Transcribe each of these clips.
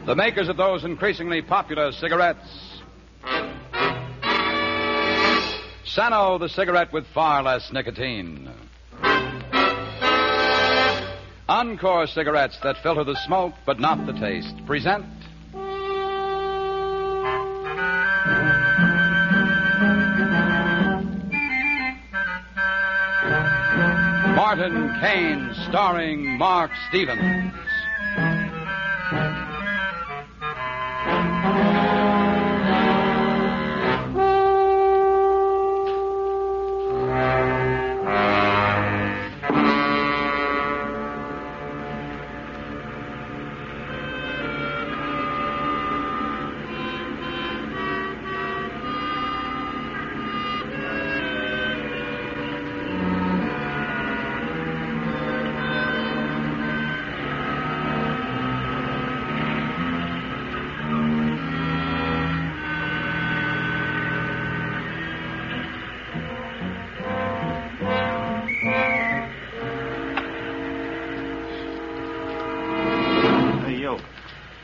The makers of those increasingly popular cigarettes. Sano, the cigarette with far less nicotine. Encore cigarettes that filter the smoke but not the taste present Martin Kane, starring Mark Stevens.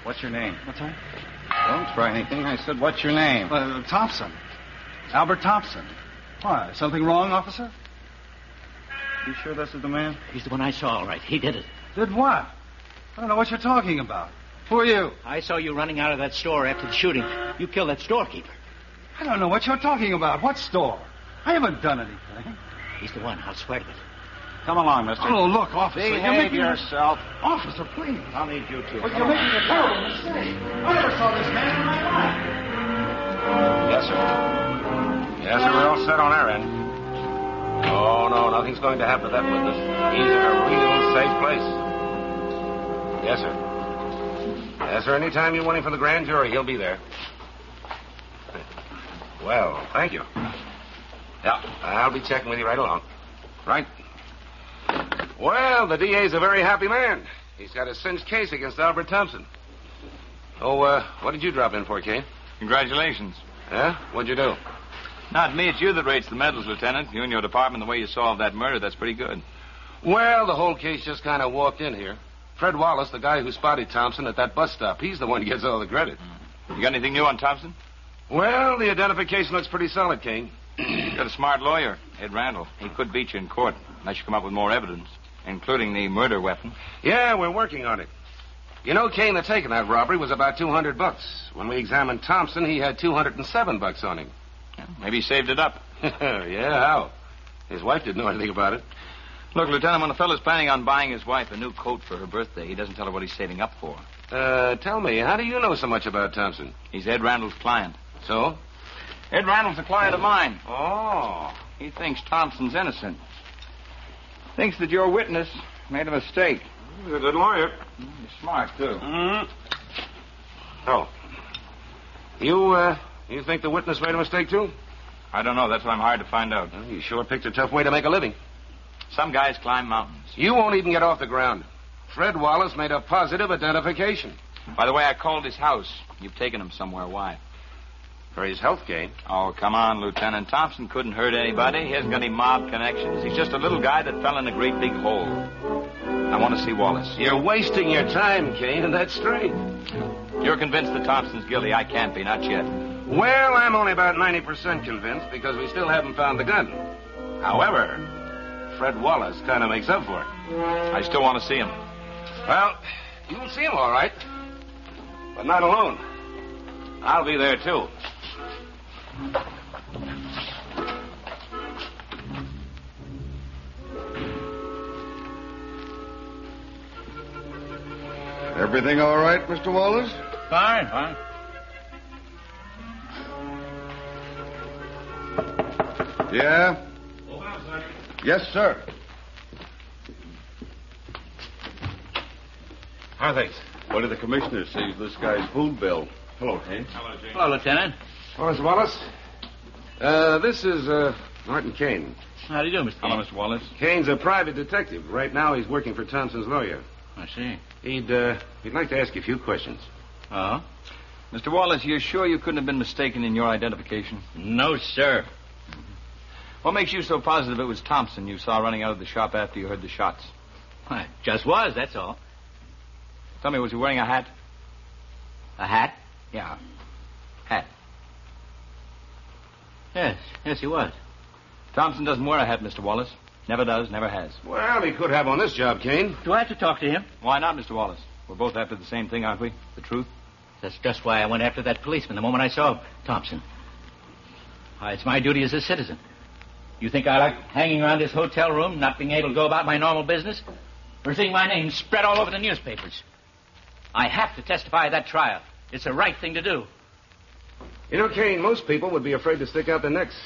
What's your name? What's that? Don't try anything. I said, what's your name? Thompson. Albert Thompson. Why? Something wrong, officer? You sure this is the man? He's the one I saw, all right. He did it. Did what? I don't know what you're talking about. Who are you? I saw you running out of that store after the shooting. You killed that storekeeper. I don't know what you're talking about. What store? I haven't done anything. He's the one. I'll swear to it. Come along, mister. Oh, look, officer. Behave yourself. Officer, please. I'll need you too. But you're making a terrible mistake. I never saw this man in my life. Yes, sir. Yes, sir. We're all set on our end. Oh, no, nothing's going to happen to that witness. He's in a real safe place. Yes, sir. Yes, sir. Anytime you want him for the grand jury, he'll be there. Well, thank you. Yeah, I'll be checking with you right along. Right. Well, the DA's a very happy man. He's got a cinched case against Albert Thompson. Oh, what did you drop in for, Kane? Congratulations. Yeah? What'd you do? Not me, it's you that rates the medals, Lieutenant. You and your department, the way you solved that murder, that's pretty good. Well, the whole case just kind of walked in here. Fred Wallace, the guy who spotted Thompson at that bus stop, he's the one who gets all the credit. You got anything new on Thompson? Well, the identification looks pretty solid, Kane. You got a smart lawyer, Ed Randall. He could beat you in court, unless you come up with more evidence, including the murder weapon. Yeah, we're working on it. You know, Kane, the take of that robbery was about $200. When we examined Thompson, he had $207 on him. Yeah, maybe he saved it up. Yeah, how? His wife didn't know anything about it. Look, Lieutenant, when a fellow's planning on buying his wife a new coat for her birthday, he doesn't tell her what he's saving up for. Tell me, how do you know so much about Thompson? He's Ed Randall's client. So? Ed Randall's a client of mine. Oh. He thinks Thompson's innocent. Thinks that your witness made a mistake. He's a good lawyer. He's smart, too. Mm-hmm. Oh. You think the witness made a mistake, too? I don't know. That's what I'm hired to find out. Well, you sure picked a tough way to make a living. Some guys climb mountains. You won't even get off the ground. Fred Wallace made a positive identification. By the way, I called his house. You've taken him somewhere. Why? For his health gain. Oh, come on, Lieutenant. Thompson couldn't hurt anybody. He hasn't got any mob connections. He's just a little guy that fell in a great big hole. I want to see Wallace. You're wasting your time, Kane, and that's straight. You're convinced that Thompson's guilty. I can't be, not yet. Well, I'm only about 90% convinced because we still haven't found the gun. However, Fred Wallace kind of makes up for it. I still want to see him. Well, you'll see him all right. But not alone. I'll be there, too. Everything all right, Mr. Wallace? Fine, fine. Yeah? Yes, sir. How are things? What did the commissioner say of this guy's food bill? Hello, Kane. Hello, Lieutenant. Oh, Mr. Wallace. This is, Martin Kane. How do you do, Mr. Hello, Mr. Wallace. Kane's a private detective. Right now, he's working for Thompson's lawyer. I see. He'd like to ask you a few questions. Oh? Mr. Wallace, you're sure you couldn't have been mistaken in your identification? No, sir. What makes you so positive it was Thompson you saw running out of the shop after you heard the shots? Why, just was, that's all. Tell me, was he wearing a hat? A hat? Yeah. Hat. Yes, he was. Thompson doesn't wear a hat, Mr. Wallace. Never does, never has. Well, he could have on this job, Kane. Do I have to talk to him? Why not, Mr. Wallace? We're both after the same thing, aren't we? The truth? That's just why I went after that policeman the moment I saw Thompson. It's my duty as a citizen. You think I like hanging around this hotel room, not being able to go about my normal business? Or seeing my name spread all over the newspapers? I have to testify at that trial. It's the right thing to do. You know, Kane, most people would be afraid to stick out their necks.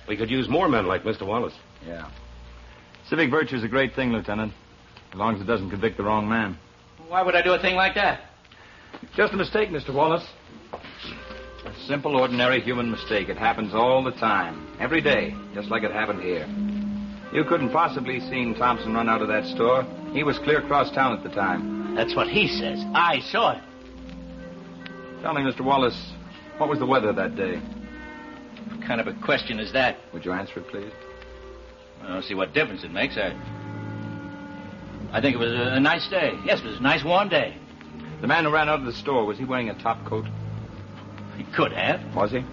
We could use more men like Mr. Wallace. Yeah. Civic virtue is a great thing, Lieutenant, as long as it doesn't convict the wrong man. Why would I do a thing like that? Just a mistake, Mr. Wallace. A simple, ordinary human mistake. It happens all the time, every day, just like it happened here. You couldn't possibly seen Thompson run out of that store. He was clear across town at the time. That's what he says. I saw it. Tell me, Mr. Wallace, what was the weather that day? What kind of a question is that? Would you answer it, please? I don't see what difference it makes. I think it was a nice day. Yes, it was a nice warm day. The man who ran out of the store, was he wearing a top coat? He could have. Was he?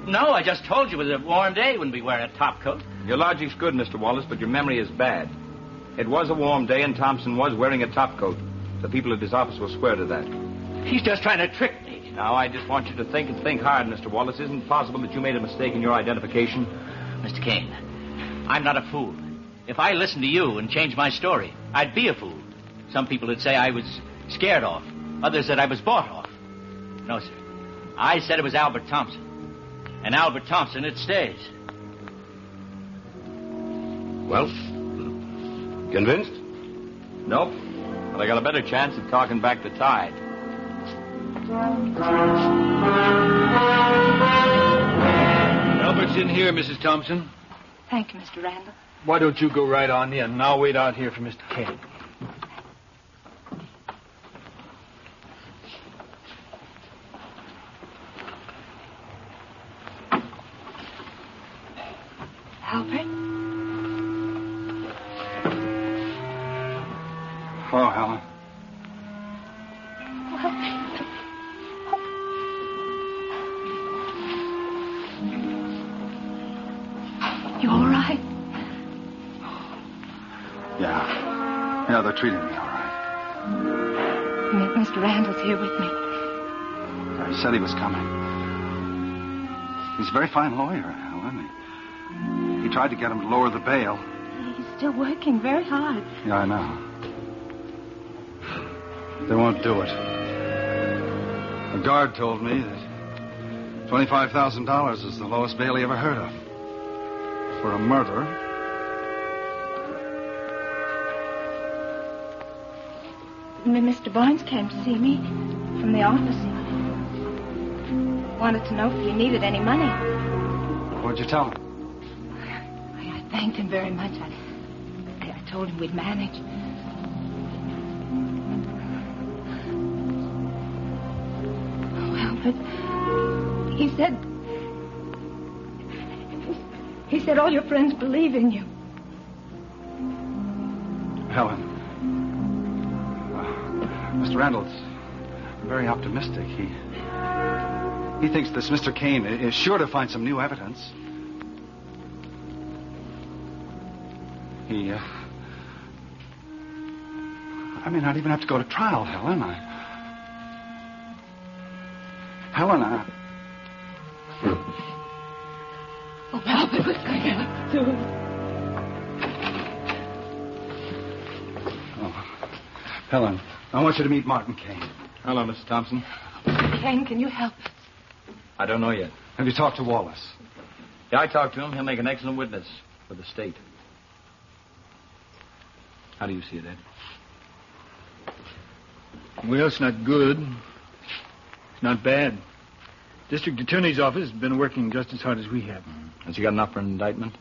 No, I just told you it was a warm day. He wouldn't be wearing a top coat. Your logic's good, Mr. Wallace, but your memory is bad. It was a warm day, and Thompson was wearing a top coat. The people at his office will swear to that. He's just trying to trick me. Now, I just want you to think and think hard, Mr. Wallace. Isn't it possible that you made a mistake in your identification? Mr. Kane, I'm not a fool. If I listened to you and changed my story, I'd be a fool. Some people would say I was scared off. Others said I was bought off. No, sir. I said it was Albert Thompson. And Albert Thompson, it stays. Well, convinced? Nope. But I got a better chance of talking back the tide. Albert's in here, Mrs. Thompson. Thank you, Mr. Randall. Why don't you go right on in, and I'll wait out here for Mr. Kane. Albert? Hello, Helen. You all right? Yeah, they're treating me all right. Mr. Randall's here with me. He said he was coming. He's a very fine lawyer, Helen. He tried to get him to lower the bail. He's still working very hard. Yeah, I know. They won't do it. A guard told me that $25,000 is the lowest bail he ever heard of. For a murder. Mr. Barnes came to see me from the office. Wanted to know if you needed any money. What'd you tell him? I thanked him very much. I told him we'd manage. Well, but he said all your friends believe in you. Helen. Mr. Randall's very optimistic. He thinks this Mr. Kane is sure to find some new evidence. I may not even have to go to trial, Helen. Helen. Oh, Albert, what's going to do? Oh, Helen, I want you to meet Martin Kane. Hello, Mr. Thompson. Kane, can you help us? I don't know yet. Have you talked to Wallace? Yeah, I talked to him. He'll make an excellent witness for the state. How do you see it, Ed? Well, it's not good. It's not bad. District Attorney's office has been working just as hard as we have. Has he got enough for an indictment?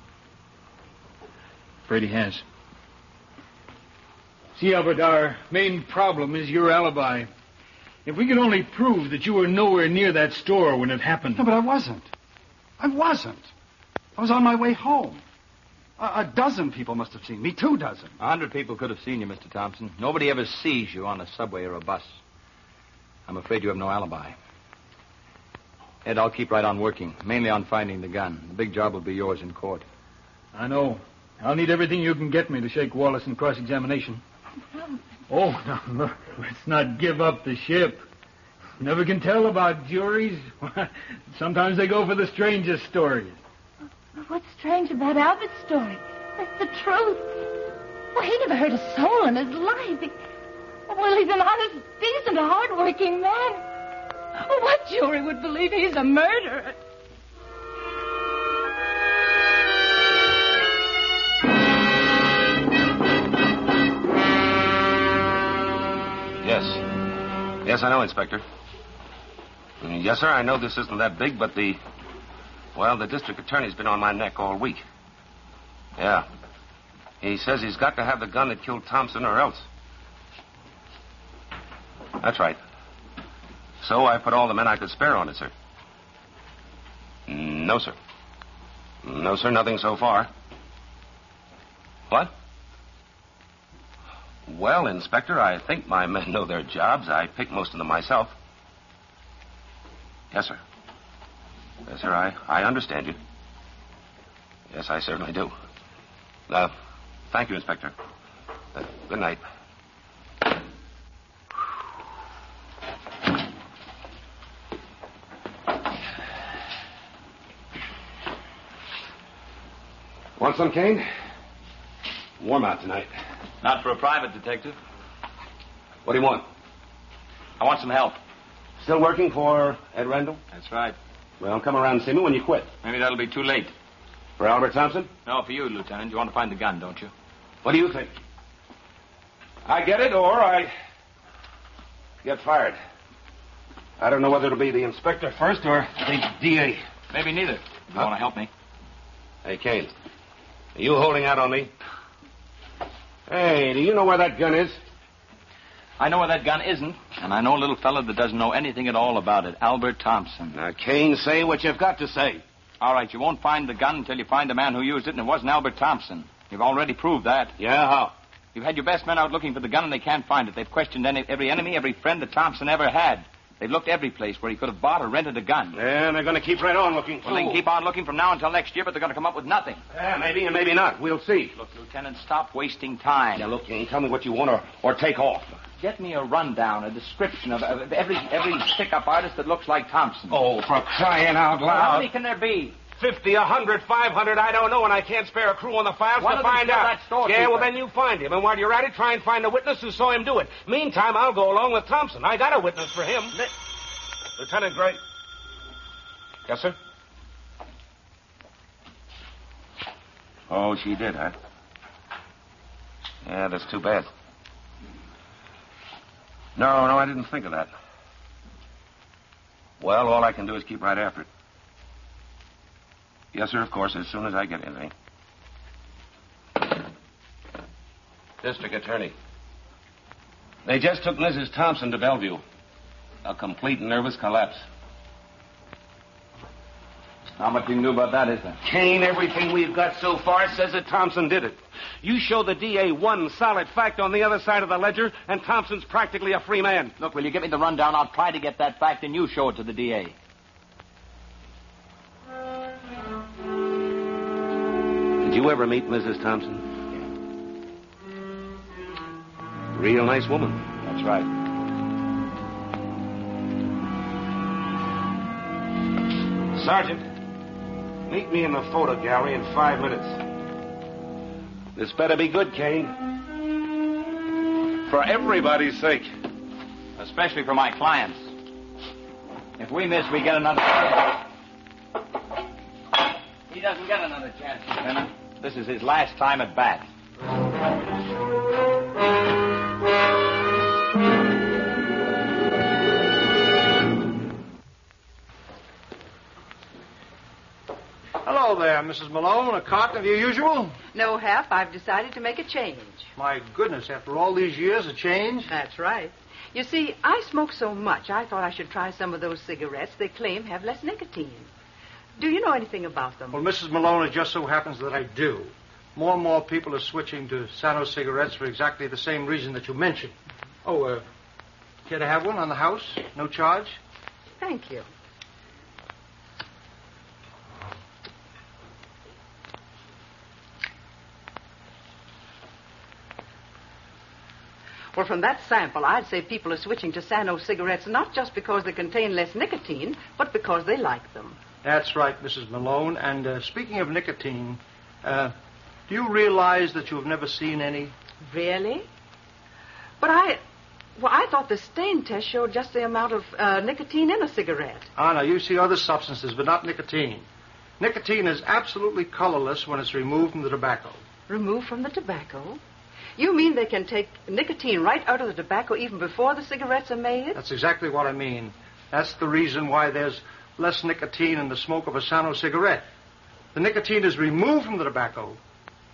Afraid he has. See, Albert, our main problem is your alibi. If we could only prove that you were nowhere near that store when it happened. No, but I wasn't. I was on my way home. A dozen people must have seen me. 2 dozen. 100 people could have seen you, Mr. Thompson. Nobody ever sees you on a subway or a bus. I'm afraid you have no alibi. Ed, I'll keep right on working, mainly on finding the gun. The big job will be yours in court. I know. I'll need everything you can get me to shake Wallace in cross-examination. Oh, now, look, let's not give up the ship. Never can tell about juries. Sometimes they go for the strangest stories. What's strange about Albert's story? That's the truth. Well, he never hurt a soul in his life. Well, he's an honest, decent, hard-working man. Well, what jury would believe he's a murderer? Yes, I know, Inspector. Yes, sir, I know this isn't that big, but the district attorney's been on my neck all week. Yeah. He says he's got to have the gun that killed Thompson or else. That's right. So I put all the men I could spare on it, sir. No, sir. No, sir, nothing so far. What? Well, Inspector, I think my men know their jobs. I pick most of them myself. Yes, sir. Yes, sir, I understand you. Yes, I certainly do. Thank you, Inspector. Good night. Want some, Kane? Warm out tonight. Not for a private detective. What do you want? I want some help. Still working for Ed Rendell? That's right. Well, come around and see me when you quit. Maybe that'll be too late. For Albert Thompson? No, for you, Lieutenant. You want to find the gun, don't you? What do you think? I get it, or I get fired. I don't know whether it'll be the inspector first or the DA. Maybe neither. You want to help me? Hey, Kane. Are you holding out on me? Hey, do you know where that gun is? I know where that gun isn't, and I know a little fella that doesn't know anything at all about it, Albert Thompson. Now, Kane, say what you've got to say. All right, you won't find the gun until you find the man who used it, and it wasn't Albert Thompson. You've already proved that. Yeah, how? You've had your best men out looking for the gun, and they can't find it. They've questioned every enemy, every friend that Thompson ever had. They've looked every place where he could have bought or rented a gun. Yeah, and they're going to keep right on looking. Well, they can keep on looking from now until next year, but they're going to come up with nothing. Yeah, maybe and maybe not. We'll see. Look, Lieutenant, stop wasting time. Now, look, Kane, tell me what you want or take off. Get me a rundown, a description of every stick-up artist that looks like Thompson. Oh, for crying out loud. How many can there be? 50, 100, 500, I don't know, and I can't spare a crew on the files to find out. Yeah, well, then you find him, and while you're at it, try and find a witness who saw him do it. Meantime, I'll go along with Thompson. I got a witness for him. Lieutenant Gray. Yes, sir? Oh, she did, huh? Yeah, that's too bad. No, I didn't think of that. Well, all I can do is keep right after it. Yes, sir, of course, as soon as I get anything. District Attorney. They just took Mrs. Thompson to Bellevue. A complete nervous collapse. How much you can do about that, is there? Kane, everything we've got so far says that Thompson did it. You show the DA one solid fact on the other side of the ledger, and Thompson's practically a free man. Look, will you give me the rundown? I'll try to get that fact, and you show it to the DA. Did you ever meet Mrs. Thompson? Yeah. Real nice woman. That's right. Sergeant, meet me in the photo gallery in 5 minutes. This better be good, Kane. For everybody's sake. Especially for my clients. If we miss, we get another... He doesn't get another chance, Lieutenant. This is his last time at bat. Hello there, Mrs. Malone. A carton of your usual? No, Hap. I've decided to make a change. My goodness, after all these years, a change? That's right. You see, I smoke so much, I thought I should try some of those cigarettes they claim have less nicotine. Do you know anything about them? Well, Mrs. Malone, it just so happens that I do. more and more people are switching to Sano cigarettes for exactly the same reason that you mentioned. Oh, care to have one on the house? No charge? Thank you. Well, from that sample, I'd say people are switching to Sano cigarettes not just because they contain less nicotine, but because they like them. That's right, Mrs. Malone. And speaking of nicotine, do you realize that you've never seen any? Really? But I thought the stain test showed just the amount of nicotine in a cigarette. No, you see other substances, but not nicotine. Nicotine is absolutely colorless when it's removed from the tobacco. Removed from the tobacco? You mean they can take nicotine right out of the tobacco even before the cigarettes are made? That's exactly what I mean. That's the reason why there's less nicotine in the smoke of a Sano cigarette. The nicotine is removed from the tobacco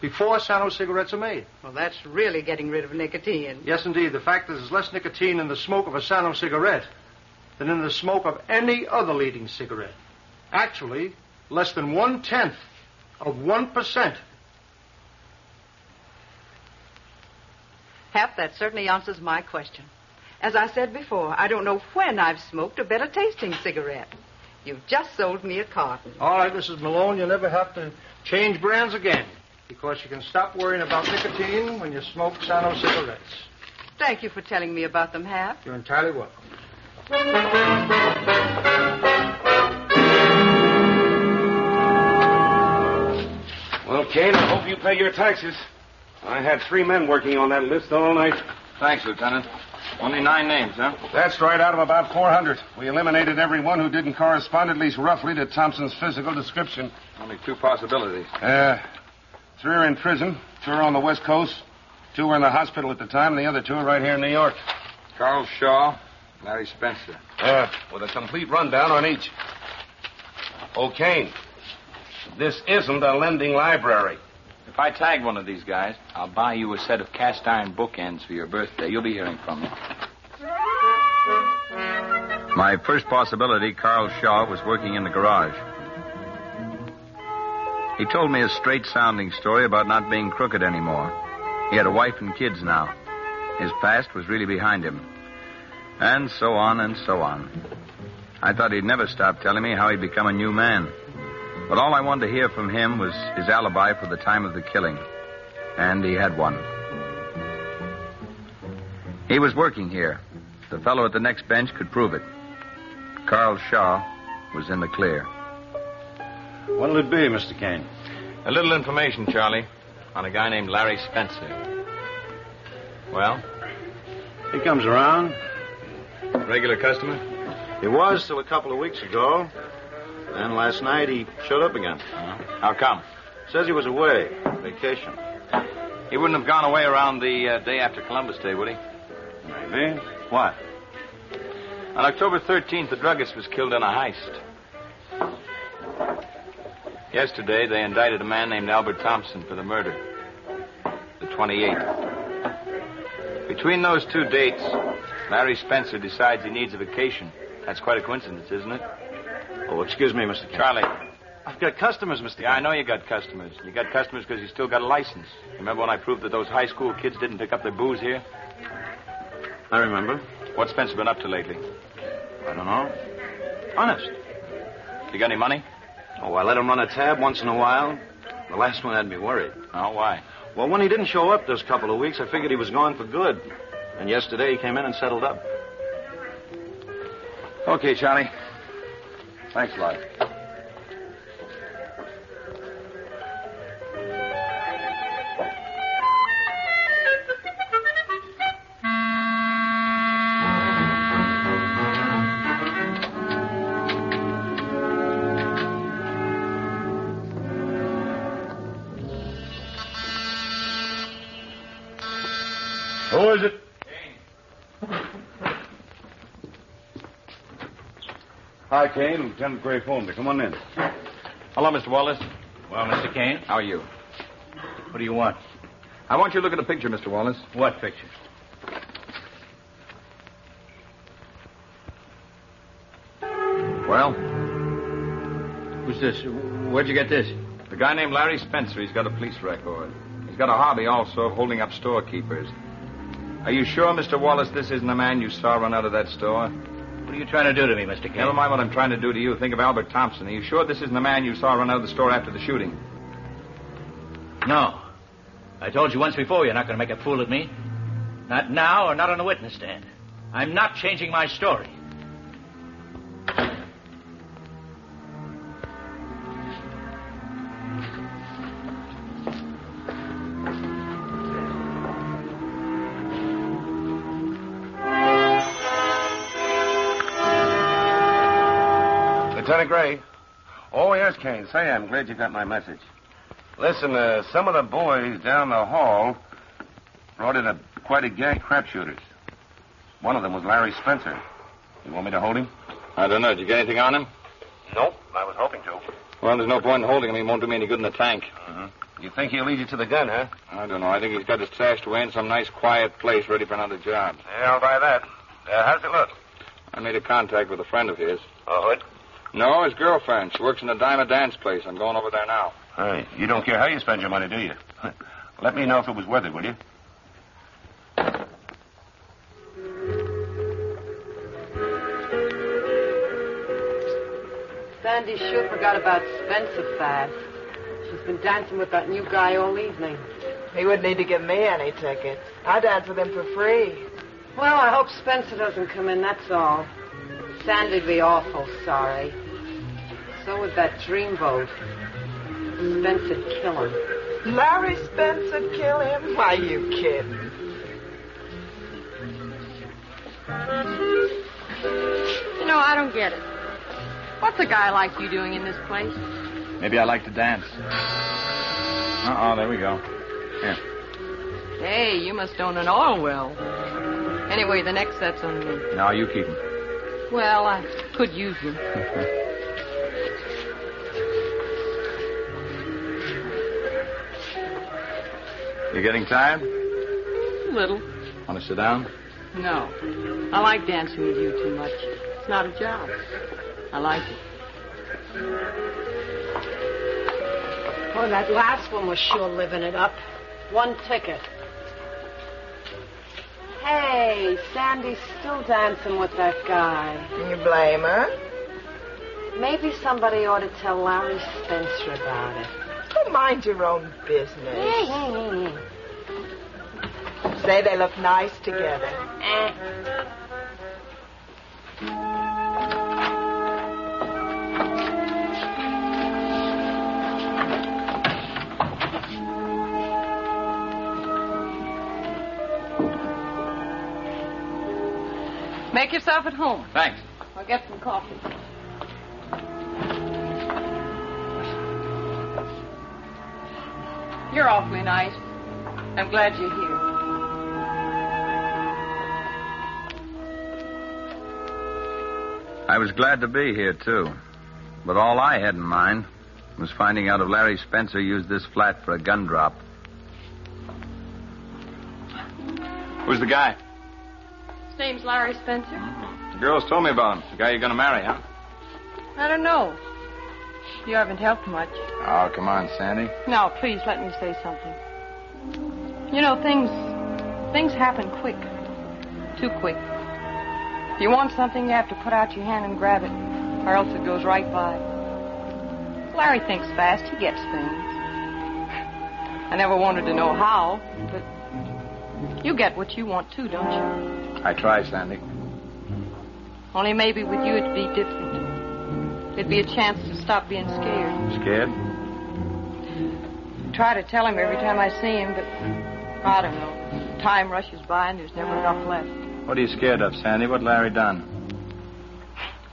before Sano cigarettes are made. Well, that's really getting rid of nicotine. Yes, indeed. The fact is there's less nicotine in the smoke of a Sano cigarette than in the smoke of any other leading cigarette. Actually, less than 1/10 of 1%. Hap, that certainly answers my question. As I said before, I don't know when I've smoked a better tasting cigarette. You've just sold me a carton. All right, Mrs. Malone, you'll never have to change brands again because you can stop worrying about nicotine when you smoke Sano cigarettes. Thank you for telling me about them, Hap. You're entirely welcome. Well, Kane, I hope you pay your taxes. I had 3 men working on that list all night. Thanks, Lieutenant. Only 9 names, huh? That's right, out of about 400. We eliminated everyone who didn't correspond at least roughly to Thompson's physical description. Only 2 possibilities. 3 are in prison. 2 are on the West Coast. 2 were in the hospital at the time, and the other 2 are right here in New York. Carl Shaw, Larry Spencer. With a complete rundown on each. Oh, Kane, this isn't a lending library. If I tag one of these guys, I'll buy you a set of cast iron bookends for your birthday. You'll be hearing from me. My first possibility, Carl Shaw, was working in the garage. He told me a straight-sounding story about not being crooked anymore. He had a wife and kids now. His past was really behind him. And so on and so on. I thought he'd never stop telling me how he'd become a new man. But all I wanted to hear from him was his alibi for the time of the killing. And he had one. He was working here. The fellow at the next bench could prove it. Carl Shaw was in the clear. What'll it be, Mr. Kane? A little information, Charlie, on a guy named Larry Spencer. Well? He comes around. Regular customer? He was till a couple of weeks ago. Then last night he showed up again. How come? Says he was away. Vacation. He wouldn't have gone away around the day after Columbus Day, would he? Maybe. What? On October 13th, the druggist was killed in a heist. Yesterday, they indicted a man named Albert Thompson for the murder. The 28th. Between those 2 dates, Larry Spencer decides he needs a vacation. That's quite a coincidence, isn't it? Oh, excuse me, Mr. Kane. Charlie. I've got customers, Mr. Kane. Yeah, I know you got customers. You got customers because you still got a license. Remember when I proved that those high school kids didn't pick up their booze here? I remember. What's Spencer been up to lately? I don't know. Honest. You got any money? Oh, I let him run a tab once in a while. The last one had me worried. Oh, why? Well, when he didn't show up those couple of weeks, I figured he was gone for good. And yesterday he came in and settled up. Okay, Charlie. Thanks a lot. Who is it? Hi, Kane. Lieutenant Gray phoned me. Come on in. Hello, Mr. Wallace. Well, Mr. Kane, How are you? what do you want? I want you to look at a picture, Mr. Wallace. What picture? Well? Who's this? Where'd you get this? The guy named Larry Spencer, he's got a police record. He's got a hobby also of holding up storekeepers. Are you sure, Mr. Wallace, this isn't the man you saw run out of that store? What are you trying to do to me, Mr. Kane? Never mind what I'm trying to do to you. Think of Albert Thompson. Are you sure this isn't the man you saw run out of the store after the shooting? No. I told you once before you're not going to make a fool of me. Not now or not on the witness stand. I'm not changing my story. Lieutenant Gray. Oh, yes, Kane. Say, I'm glad you got my message. Listen, some of the boys down the hall brought in quite a gang of crap shooters. One of them was Larry Spencer. You want me to hold him? I don't know. Did you get anything on him? Nope. I was hoping to. Well, there's no point in holding him. He won't do me any good in the tank. You think he'll lead you to the gun, huh? I don't know. I think he's got it stashed away in some nice, quiet place ready for another job. Yeah, I'll buy that. How does it look? I made a contact with a friend of his. A hood? No, his girlfriend. She works in a dime dance place. I'm going over there now. Hey, you don't care how you spend your money, do you? Let me know if it was worth it, will you? Sandy sure forgot about Spencer fast. She's been dancing with that new guy all evening. He wouldn't need to give me any tickets. I dance with him for free. Well, I hope Spencer doesn't come in, that's all. Sandy'd be awful sorry. So would that dreamboat. Spencer'd kill him. Larry Spencer kill him? Why, you kidding? You know, I don't get it. What's a guy like you doing in this place? Maybe I like to dance. There we go. Here. Hey, you must own an oil well. Anyway, the next set's on me. Now you keep him. Well, I could use them. You getting tired? A little. Want to sit down? No. I like dancing with you too much. It's not a job. I like it. Oh, that last one was sure living it up. One ticket. Hey, Sandy's still dancing with that guy. Can you blame her? Maybe somebody ought to tell Larry Spencer about it. Oh, mind your own business. Say they look nice together. Make yourself at home. Thanks. I'll get some coffee. You're awfully nice. I'm glad you're here. I was glad to be here, too. But all I had in mind was finding out if Larry Spencer used this flat for a gun drop. Who's the guy? His name's Larry Spencer. The girls told me about him. The guy you're going to marry, huh? I don't know. You haven't helped much. Oh, come on, Sandy. Now, please let me say something. You know, things happen quick. Too quick. If you want something, you have to put out your hand and grab it, or else it goes right by. Larry thinks fast. He gets things. I never wanted to know how, but you get what you want, too, don't you? I try, Sandy. Only maybe with you it'd be different. It'd be a chance to stop being scared. Scared? I try to tell him every time I see him, but I don't know. Time rushes by and there's never enough left. What are you scared of, Sandy? What Larry done?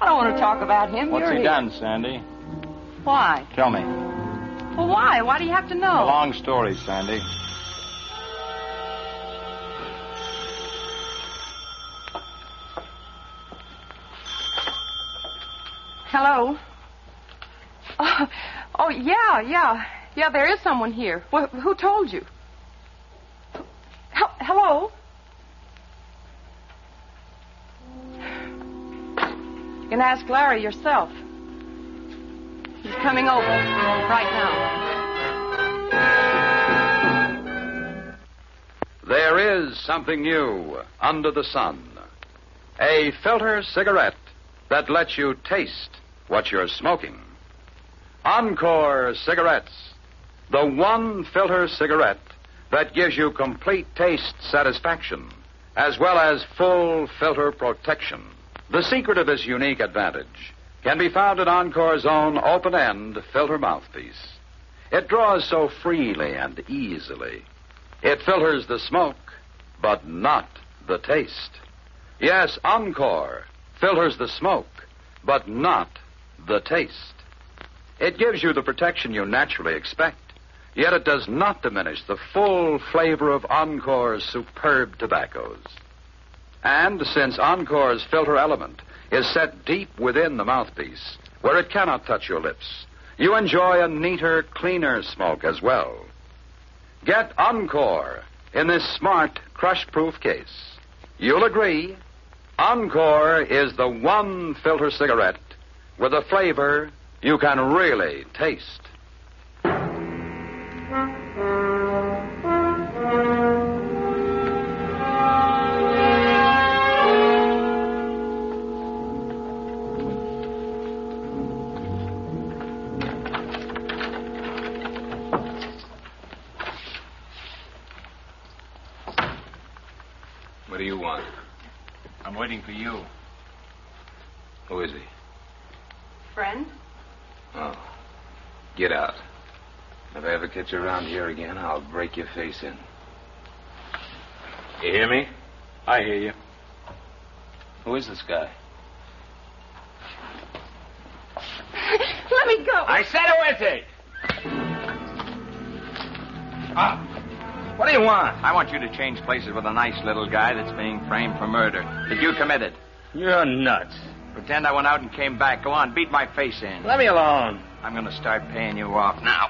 I don't want to talk about him. What's You're he here. done, Sandy? Why? Tell me. Well, why? Why do you have to know? A long story, Sandy. Hello? Oh, yeah. Yeah, there is someone here. Well, who told you? Hello? You can ask Larry yourself. He's coming over right now. There is something new under the sun. A filter cigarette that lets you taste what you're smoking. Encore cigarettes. The one filter cigarette that gives you complete taste satisfaction, as well as full filter protection. The secret of this unique advantage can be found in Encore's own open-end filter mouthpiece. It draws so freely and easily. It filters the smoke, but not the taste. Yes, Encore filters the smoke, but not the taste. It gives you the protection you naturally expect, yet it does not diminish the full flavor of Encore's superb tobaccos. And since Encore's filter element is set deep within the mouthpiece, where it cannot touch your lips, you enjoy a neater, cleaner smoke as well. Get Encore in this smart, crush-proof case. You'll agree, Encore is the one filter cigarette with a flavor you can really taste. What do you want? I'm waiting for you. Who is he? Friend? Oh. Get out. If I ever catch you around here again, I'll break your face in. You hear me? I hear you. Who is this guy? Let me go. I said who is he? What do you want? I want you to change places with a nice little guy that's being framed for murder that you committed. You're nuts. Pretend I went out and came back. Go on, beat my face in. Let me alone. I'm going to start paying you off now.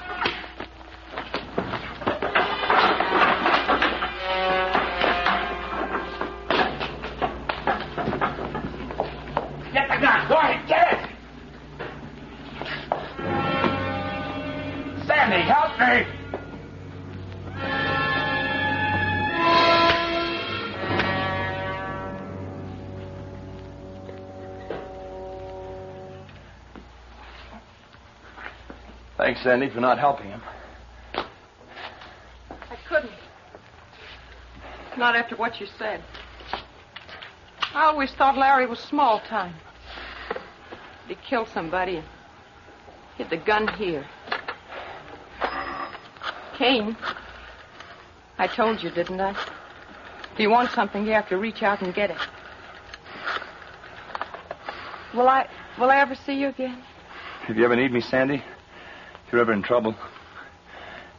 Get the gun. Go ahead, get it. Sandy, help me. Thanks, Sandy, for not helping him. I couldn't. Not after what you said. I always thought Larry was small time. He killed somebody and hid the gun here. Kane, I told you, didn't I? If you want something, you have to reach out and get it. Will I ever see you again? If you ever need me, Sandy, if you're ever in trouble.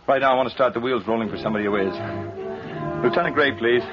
Right now, I want to start the wheels rolling for somebody who is. Lieutenant Gray, please.